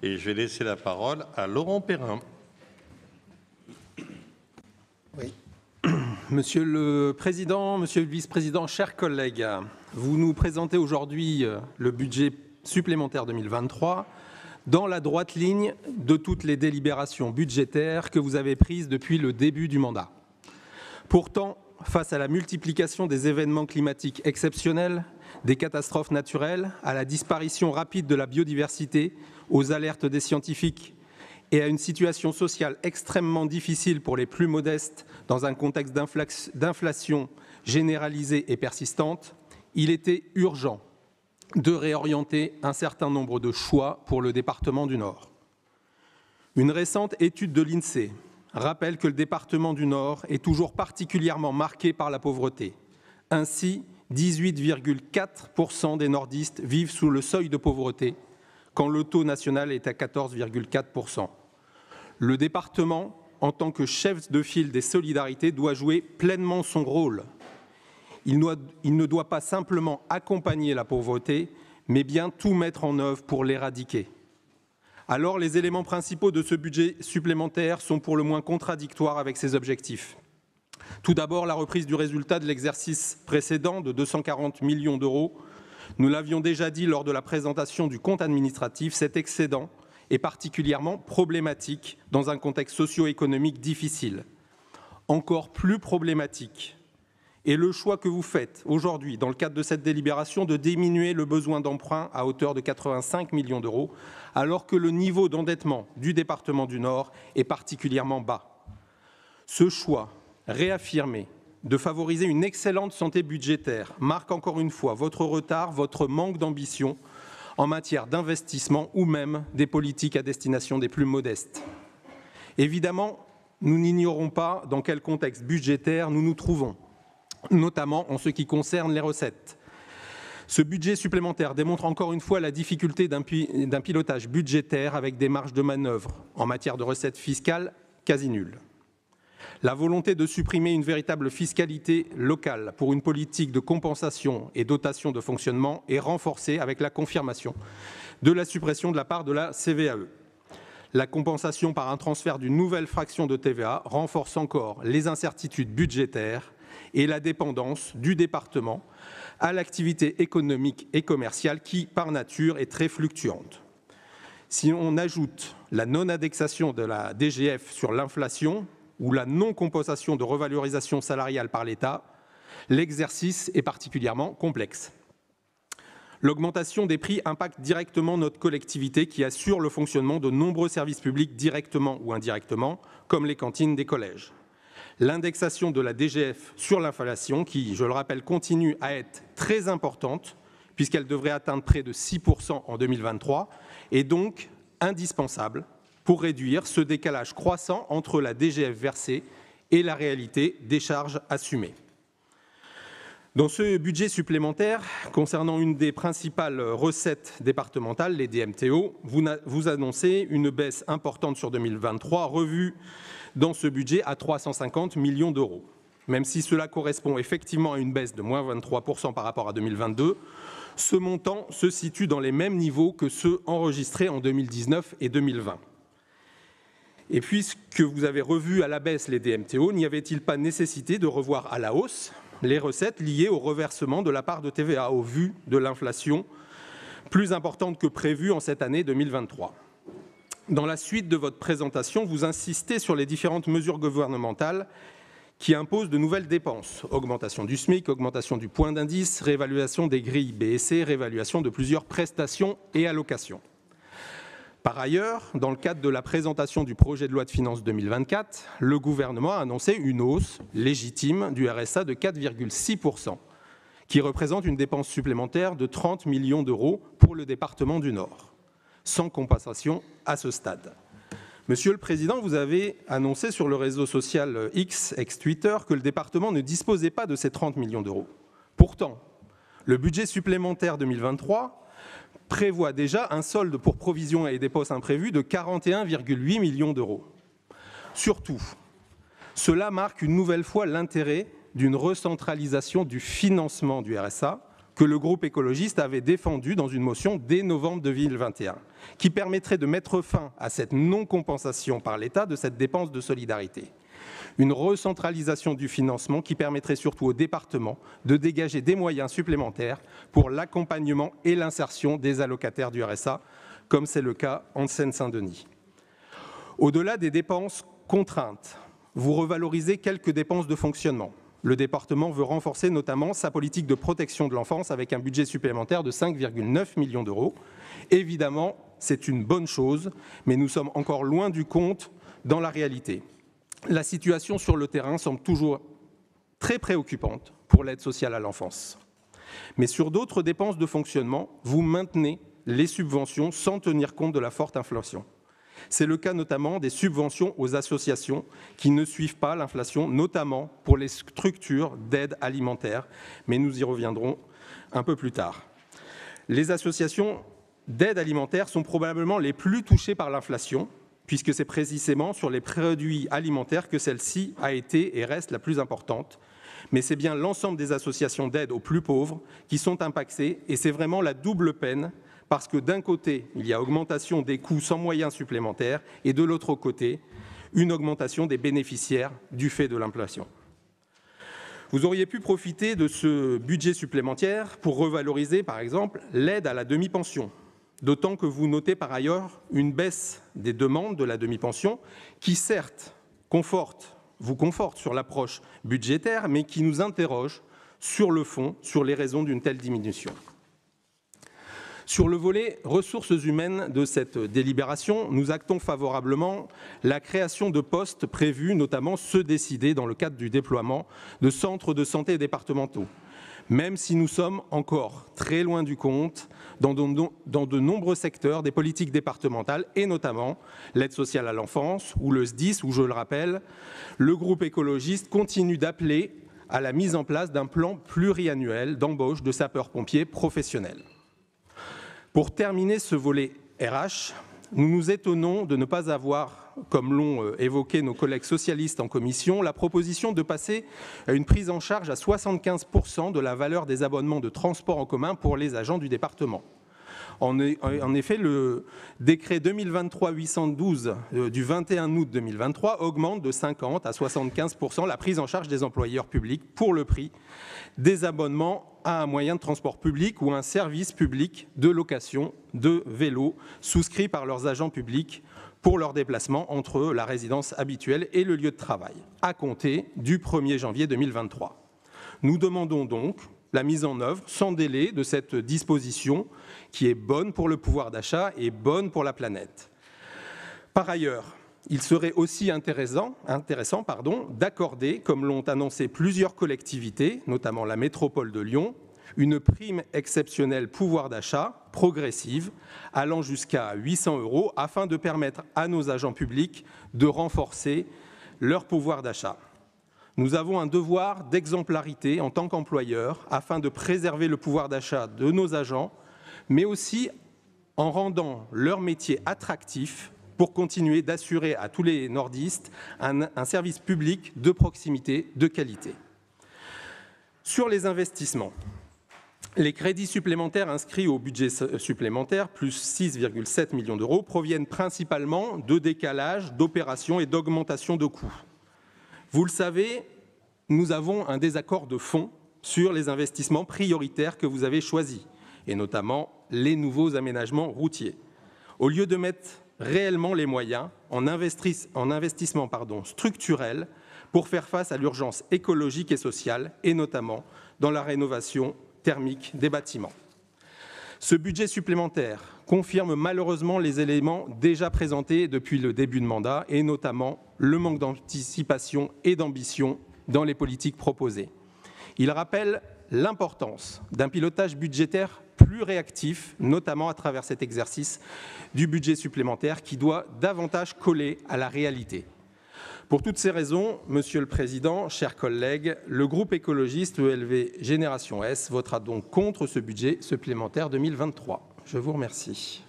Et je vais laisser la parole à Laurent Perrin. Oui. Monsieur le Président, Monsieur le Vice-président, chers collègues, vous nous présentez aujourd'hui le budget supplémentaire 2023 dans la droite ligne de toutes les délibérations budgétaires que vous avez prises depuis le début du mandat. Pourtant, face à la multiplication des événements climatiques exceptionnels, des catastrophes naturelles, à la disparition rapide de la biodiversité, aux alertes des scientifiques et à une situation sociale extrêmement difficile pour les plus modestes dans un contexte d'inflation généralisée et persistante, il était urgent de réorienter un certain nombre de choix pour le département du Nord. Une récente étude de l'INSEE rappelle que le département du Nord est toujours particulièrement marqué par la pauvreté. Ainsi, 18,4% des nordistes vivent sous le seuil de pauvreté, quand le taux national est à 14,4%. Le département, en tant que chef de file des solidarités, doit jouer pleinement son rôle. Il ne doit pas simplement accompagner la pauvreté, mais bien tout mettre en œuvre pour l'éradiquer. Alors, les éléments principaux de ce budget supplémentaire sont pour le moins contradictoires avec ces objectifs. Tout d'abord, la reprise du résultat de l'exercice précédent de 240 millions d'euros. Nous l'avions déjà dit lors de la présentation du compte administratif, cet excédent est particulièrement problématique dans un contexte socio-économique difficile. Encore plus problématique est le choix que vous faites aujourd'hui, dans le cadre de cette délibération, de diminuer le besoin d'emprunt à hauteur de 85 millions d'euros, alors que le niveau d'endettement du département du Nord est particulièrement bas. Ce choix réaffirmé de favoriser une excellente santé budgétaire marque encore une fois votre retard, votre manque d'ambition en matière d'investissement ou même des politiques à destination des plus modestes. Évidemment, nous n'ignorons pas dans quel contexte budgétaire nous nous trouvons, notamment en ce qui concerne les recettes. Ce budget supplémentaire démontre encore une fois la difficulté d'un pilotage budgétaire avec des marges de manœuvre en matière de recettes fiscales quasi nulles. La volonté de supprimer une véritable fiscalité locale pour une politique de compensation et dotation de fonctionnement est renforcée avec la confirmation de la suppression de la part de la CVAE. La compensation par un transfert d'une nouvelle fraction de TVA renforce encore les incertitudes budgétaires et la dépendance du département à l'activité économique et commerciale qui, par nature, est très fluctuante. Si on ajoute la non-indexation de la DGF sur l'inflation ou la non-compensation de revalorisation salariale par l'État, l'exercice est particulièrement complexe. L'augmentation des prix impacte directement notre collectivité qui assure le fonctionnement de nombreux services publics directement ou indirectement, comme les cantines des collèges. L'indexation de la DGF sur l'inflation, qui, je le rappelle, continue à être très importante, puisqu'elle devrait atteindre près de 6% en 2023, est donc indispensable pour réduire ce décalage croissant entre la DGF versée et la réalité des charges assumées. Dans ce budget supplémentaire, concernant une des principales recettes départementales, les DMTO, vous annoncez une baisse importante sur 2023, revue dans ce budget à 350 millions d'euros. Même si cela correspond effectivement à une baisse de moins 23% par rapport à 2022, ce montant se situe dans les mêmes niveaux que ceux enregistrés en 2019 et 2020. Et puisque vous avez revu à la baisse les DMTO, n'y avait-il pas nécessité de revoir à la hausse les recettes liées au reversement de la part de TVA au vu de l'inflation plus importante que prévue en cette année 2023 ? Dans la suite de votre présentation, vous insistez sur les différentes mesures gouvernementales qui imposent de nouvelles dépenses. Augmentation du SMIC, augmentation du point d'indice, réévaluation des grilles B et C, réévaluation de plusieurs prestations et allocations. Par ailleurs, dans le cadre de la présentation du projet de loi de finances 2024, le gouvernement a annoncé une hausse légitime du RSA de 4,6%, qui représente une dépense supplémentaire de 30 millions d'euros pour le département du Nord, sans compensation à ce stade. Monsieur le Président, vous avez annoncé sur le réseau social X, ex-Twitter, que le département ne disposait pas de ces 30 millions d'euros. Pourtant, le budget supplémentaire 2023 prévoit déjà un solde pour provisions et dépenses imprévues de 41,8 millions d'euros. Surtout, cela marque une nouvelle fois l'intérêt d'une recentralisation du financement du RSA que le groupe écologiste avait défendu dans une motion dès novembre 2021, qui permettrait de mettre fin à cette non-compensation par l'État de cette dépense de solidarité. Une recentralisation du financement qui permettrait surtout aux départements de dégager des moyens supplémentaires pour l'accompagnement et l'insertion des allocataires du RSA, comme c'est le cas en Seine-Saint-Denis. Au-delà des dépenses contraintes, vous revalorisez quelques dépenses de fonctionnement. Le département veut renforcer notamment sa politique de protection de l'enfance avec un budget supplémentaire de 5,9 millions d'euros. Évidemment, c'est une bonne chose, mais nous sommes encore loin du compte dans la réalité. La situation sur le terrain semble toujours très préoccupante pour l'aide sociale à l'enfance. Mais sur d'autres dépenses de fonctionnement, vous maintenez les subventions sans tenir compte de la forte inflation. C'est le cas notamment des subventions aux associations qui ne suivent pas l'inflation, notamment pour les structures d'aide alimentaire, mais nous y reviendrons un peu plus tard. Les associations d'aide alimentaire sont probablement les plus touchées par l'inflation, puisque c'est précisément sur les produits alimentaires que celle-ci a été et reste la plus importante. Mais c'est bien l'ensemble des associations d'aide aux plus pauvres qui sont impactées, et c'est vraiment la double peine, parce que d'un côté, il y a augmentation des coûts sans moyens supplémentaires, et de l'autre côté, une augmentation des bénéficiaires du fait de l'inflation. Vous auriez pu profiter de ce budget supplémentaire pour revaloriser, par exemple, l'aide à la demi-pension, d'autant que vous notez par ailleurs une baisse des demandes de la demi-pension qui, certes, vous conforte sur l'approche budgétaire, mais qui nous interroge sur le fond, sur les raisons d'une telle diminution. Sur le volet ressources humaines de cette délibération, nous actons favorablement la création de postes prévus, notamment ceux décidés dans le cadre du déploiement de centres de santé départementaux, même si nous sommes encore très loin du compte dans de nombreux secteurs des politiques départementales, et notamment l'aide sociale à l'enfance ou le SDIS, où, je le rappelle, le groupe écologiste continue d'appeler à la mise en place d'un plan pluriannuel d'embauche de sapeurs-pompiers professionnels. Pour terminer ce volet RH, nous nous étonnons de ne pas avoir, comme l'ont évoqué nos collègues socialistes en commission, la proposition de passer à une prise en charge à 75% de la valeur des abonnements de transport en commun pour les agents du département. En effet, le décret 2023-812 du 21 août 2023 augmente de 50 à 75% la prise en charge des employeurs publics pour le prix des abonnements à un moyen de transport public ou un service public de location de vélos souscrits par leurs agents publics pour leurs déplacements entre la résidence habituelle et le lieu de travail, à compter du 1er janvier 2023. Nous demandons donc la mise en œuvre sans délai de cette disposition qui est bonne pour le pouvoir d'achat et bonne pour la planète. Par ailleurs, il serait aussi intéressant d'accorder, comme l'ont annoncé plusieurs collectivités, notamment la métropole de Lyon, une prime exceptionnelle pouvoir d'achat progressive allant jusqu'à 800 € afin de permettre à nos agents publics de renforcer leur pouvoir d'achat. Nous avons un devoir d'exemplarité en tant qu'employeurs afin de préserver le pouvoir d'achat de nos agents, mais aussi en rendant leur métier attractif pour continuer d'assurer à tous les nordistes un service public de proximité, de qualité. Sur les investissements, les crédits supplémentaires inscrits au budget supplémentaire, plus 6,7 millions d'euros, proviennent principalement de décalages, d'opérations et d'augmentation de coûts. Vous le savez, nous avons un désaccord de fond sur les investissements prioritaires que vous avez choisis, et notamment les nouveaux aménagements routiers. Au lieu de mettre réellement les moyens en investissement structurel pour faire face à l'urgence écologique et sociale, et notamment dans la rénovation thermique des bâtiments. Ce budget supplémentaire confirme malheureusement les éléments déjà présentés depuis le début de mandat, et notamment le manque d'anticipation et d'ambition dans les politiques proposées. Il rappelle l'importance d'un pilotage budgétaire plus réactif, notamment à travers cet exercice du budget supplémentaire qui doit davantage coller à la réalité. Pour toutes ces raisons, Monsieur le Président, chers collègues, le groupe écologiste ELV Génération S votera donc contre ce budget supplémentaire 2023. Je vous remercie.